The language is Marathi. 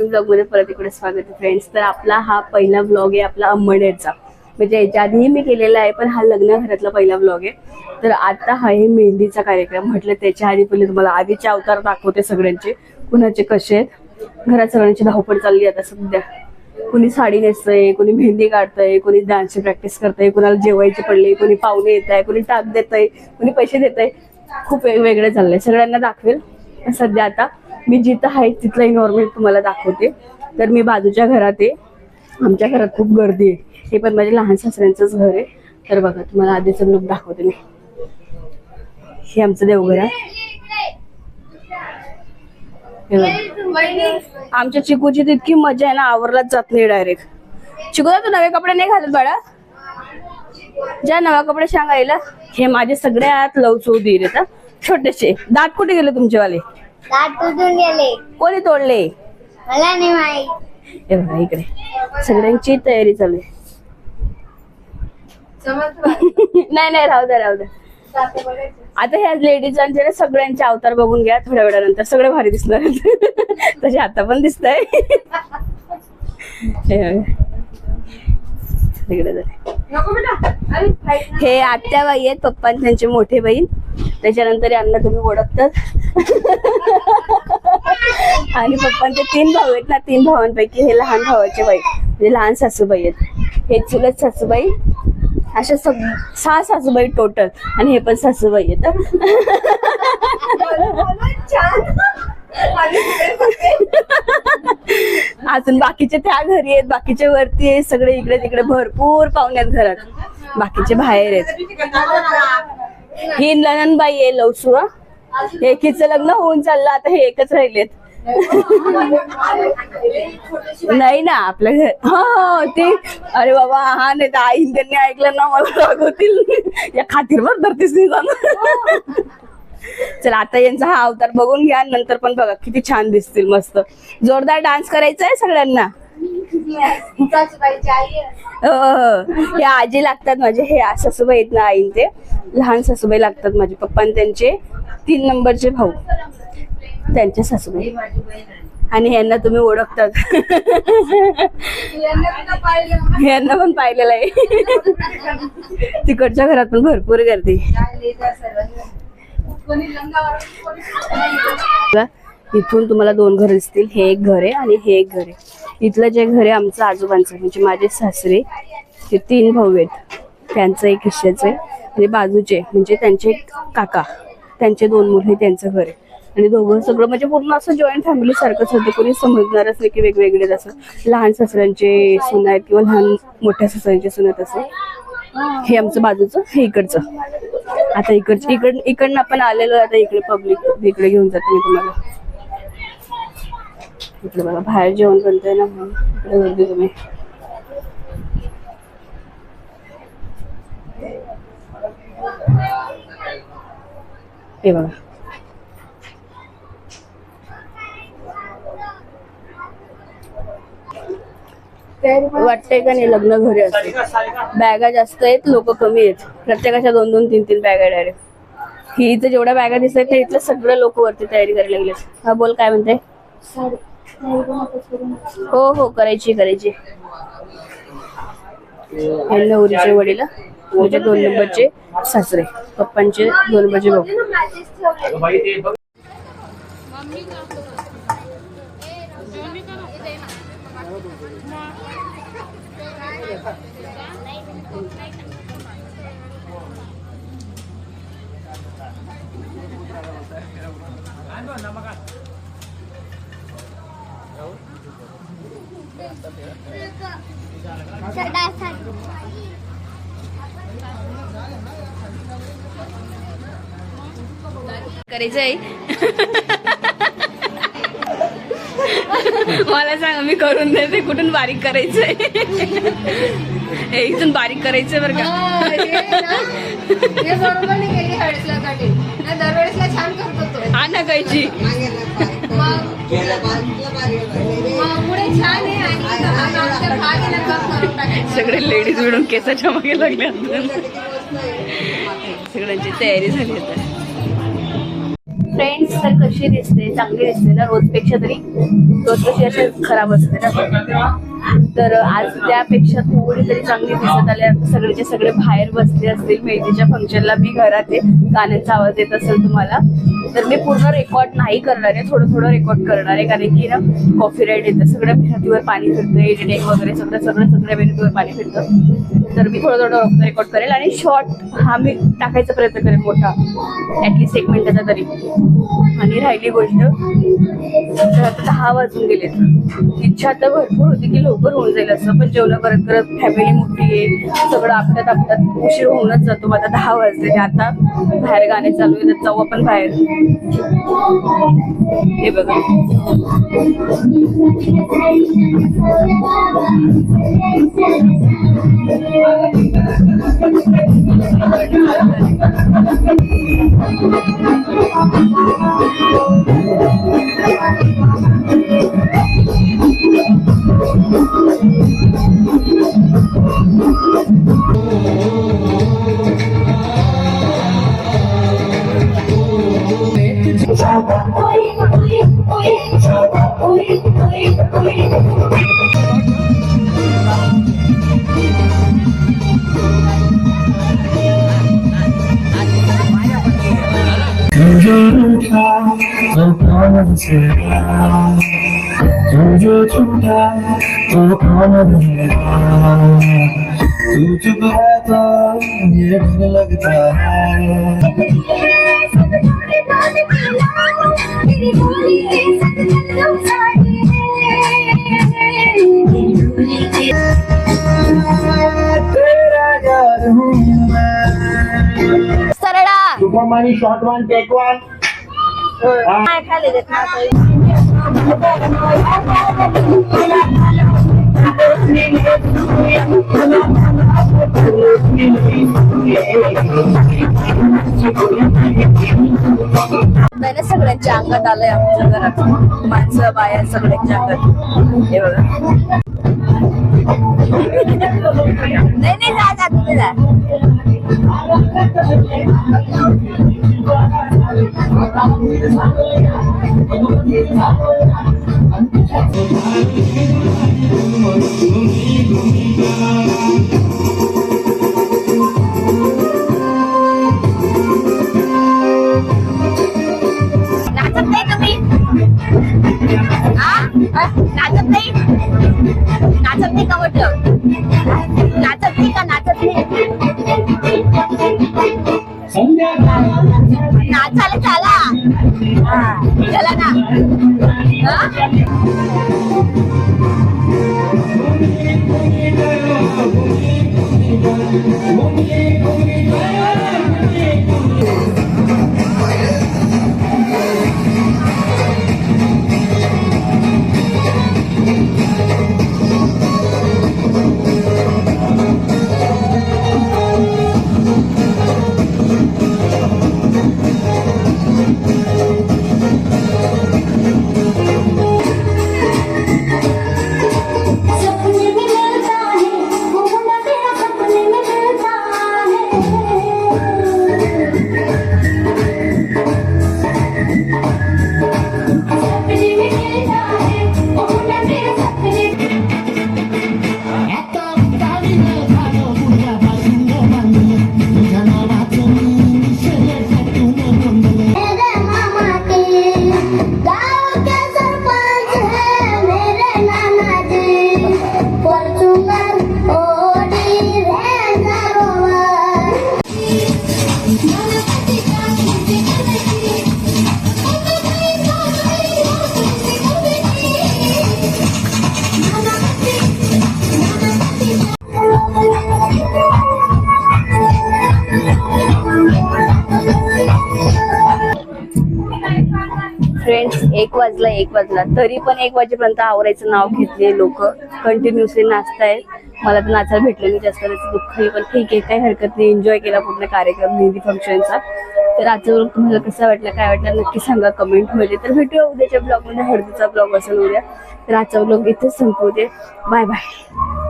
नवीन ब्लॉग मध्ये परत इकडे स्वागत आहे फ्रेंड्स. तर आपला हा पहिला ब्लॉग आहे आपला अंमळनेरचा. म्हणजे याच्या आधीही मी केलेला आहे, पण हा लग्न घरातला पहिला ब्लॉग आहे. तर आता हा आहे मेहंदीचा कार्यक्रम. म्हटलं त्याच्या आधी पहिले तुम्हाला आधीचे अवतार दाखवते सगळ्यांचे, कुणाचे कसे आहेत. घरात सगळ्यांची धावपळ चालली आता सध्या. कुणी साडी नेसतंय, कुणी मेहंदी काढतंय, कुणी डान्सची प्रॅक्टिस करतंय, कुणाला जेवायचे पडले, कुणी पाहुणे येत आहे, कुणी टाक देत आहे, कुणी पैसे देत आहे. खूप वेगवेगळे चाललंय. सगळ्यांना दाखवेल. सध्या आता मी जिथं आहे तिथलंही नॉर्मल तुम्हाला दाखवते. तर मी बाजूच्या घरात आहे. आमच्या घरात खूप गर्दी आहे. हे पण माझ्या लहान सासऱ्यांचंच घर आहे. तर बघा तुम्हाला आधीचं लुक दाखवते मी. हे आमचं देवघर आहे. आमच्या चिकूची तितकी मजा आहे ना, आवरलाच जात नाही डायरेक्ट. चिकूला तू नवे कपडे नाही घालत बाळा? ज्या नवा कपडे सांगायला. हे माझे सगळ्यात लवचू दीर आहेत. छोटेसे दात कुठे गेले तुमचेवाले? दात तुटून गेले. कोणी तोडले? मला नाही माहित. हे बघा इकडे सगळ्यांची तयारी चालू आहे. नाही नाही राहू द्या राहू द्या. आता ह्या लेडीजांचे सगळ्यांचे अवतार बघून घ्या. थोड्या वेळानंतर सगळे भारी दिसणार आहेत. तसे आता पण दिसत आहे. हे आत्याबाई आहेत, पप्पा त्यांचे मोठे बहीण. त्याच्यानंतर यांना तुम्ही ओळखतात. आणि पप्पांचे 3 भाऊ आहेत ना, 3 भावांपैकी हे लहान भावाचे बाई म्हणजे लहान सासूबाई आहेत. हे चुलत सासूबाई. अशा 6 सासूबाई टोटल. आणि हे पण सासूबाई आहेत. अजून बाकीचे त्या घरी आहेत, बाकीचे वरती आहेत. सगळे इकडे तिकडे भरपूर पाहुणे आहेत घरात. बाकीचे बाहेर आहेत. ही ननंदबाई आहे लवसू. एकीचं लग्न होऊन चाललं, आता हे एकच राहिलेत. नाही ना आपल्या घर. हो ते अरे बाबा हा नाही तर आई त्यांनी ऐकलं ना मला रागवतील. या खातीरवर धरतीच नाही जाणार. चला आता यांचा हा अवतार बघून घ्या. नंतर पण बघा किती छान दिसतील. मस्त जोरदार डान्स करायचा आहे सगळ्यांना. हे आजी लागतात माझे. हे सासूबाई आहेत ना आईन ते लहान सासूबाई लागतात माझे. पप्पा त्यांचे 3 नंबरचे भाऊ त्यांच्या सासूबाई. आणि यांना तुम्ही ओळखतात. यांना पण पाहिलेलं आहे. तिकडच्या घरात पण भरपूर गर्दी. इथून तुम्हाला 2 घर दिसतील. हे एक घर आहे आणि हे एक घर आहे. इथलं जे घर आहे आमचं आजोबांचं म्हणजे माझे सासरे. ते 3 भाऊ आहेत. त्यांचं एक हिश्श्याचं आहे. आणि बाजूचे म्हणजे त्यांचे काका त्यांचे 2 मुलं. त्यांचं घर आहे. आणि दोघं सगळं म्हणजे पूर्ण असं जॉईंट फॅमिली सारखंच होतं. कोणी समजणारच नाही की वेगवेगळे. जसं लहान सासऱ्यांचे सून आहेत किंवा लहान मोठ्या सासऱ्यांचे सून आहेत असं. हे आमचं बाजूचं, हे इकडचं. आता इकडनं आपण आलेलो. आता इकडे पब्लिक इकडे घेऊन जाते मी तुम्हाला. इकडे बघा बाहेर जेवण बनतंय ना, म्हणून इकडे गर्दी तुम्ही. हे बघा वाटतंय का नाही लग्न घरी असते. बॅगा जास्त आहेत, लोक कमी आहेत. प्रत्येकाच्या 2-2, 3-3 बॅगा डायरेक्ट. ही इथं जेवढ्या बॅगा दिसत आहेत इथलं सगळं लोक वरती तयारी करायला लागले. हा बोल काय म्हणते? हो हो करायची. हे नवरीचे वडील म्हणजे 2 नंबरचे सासरे. पप्पांचे 2 नंबरचे भाऊ. करायचंय. मला सांगा मी करून देते. कुठून बारीक करायचंय? इथून बारीक करायचंय बरं का. दरवेळेसला छान करतो तो. हा ना कायची सगळे लेडीज मिळून केसाच्या मागे लागले. सगळ्यांची तयारी झाली आता. फ्रेंड्स तर कशी दिसते, चांगली दिसते ना रोजपेक्षा तरी. रोज कशी अशी खराब असते ना, तर आज त्यापेक्षा थोडी तरी चांगली दिसत आले. आता सगळेचे सगळे बाहेर बसले असतील मेहंदीच्या फंक्शनला. मी घरात आहे, गाण्यांचा आवाज येत असेल तुम्हाला, तर मी पूर्ण रेकॉर्ड नाही करणार आहे, थोडं थोडं रेकॉर्ड करणार आहे, कारण की ना कॉपीराईट येतं. सगळं मेहनतीवर पाणी फिरतं, एडिटिंग वगैरे सगळ्या मेहनतीवर पाणी फिरतं. तर मी थोडं थोडं रेकॉर्ड करेल आणि शॉर्ट हा मी टाकायचा प्रयत्न करेल मोठा, ॲटलिस्ट 1 मिनिटाचा तरी. आणि राहिली गोष्ट, तर आता 10 वाजून गेले. इच्छा तर भरपूर होती की लवकर होऊन जाईल असं, पण जेवण करत करत फॅमिली मोठी आहे, सगळं आपल्यात उशीर होऊनच जातो. आता 10 वाजले. आता बाहेर गाणे चालू आहेत, जाऊ आपण बाहेर. हे बघा, जो छूटा तो कौन बनेगा, तू चुप है तो ये डर लगता है. तेरा यार हूँ मैं. सरळा सुपरमॅन शॉट 1 टेक 1. काय खाली देत ना सगळ्यांच्या अंगात आलंय आमच्या घरात, माणसं बाया सगळ्यांच्या अंगात. हे बघा, नाही जा तुम्ही जा. नाचत नाही तुम्ही? नाचत नाही? नाचत नाही का म्हटलं? नाचत नाही का? नाचत नाही? नाचायला चला ना. फ्रेंड्स 1 वाजला तरी पण 1 वाजेपर्यंत आवरायचं नाव घेतले लोक. कंटिन्युअसली नाचतायत. मला तर नाचायला भेटलं नाही जास्त, त्याचं दुःखही, पण ठीक आहे, काही हरकत नाही. एन्जॉय केला पूर्ण कार्यक्रम मेहंदी फंक्शनचा. तर आजचा व्लॉग तुम्हाला कसा वाटला, काय वाटलं नक्की सांगा कमेंटमध्ये. तर भेटूया उद्याच्या ब्लॉगमध्ये, हळदीचा ब्लॉग असेल उद्या. तर आजचा व्लॉग इथेच संपवते. Bye bye.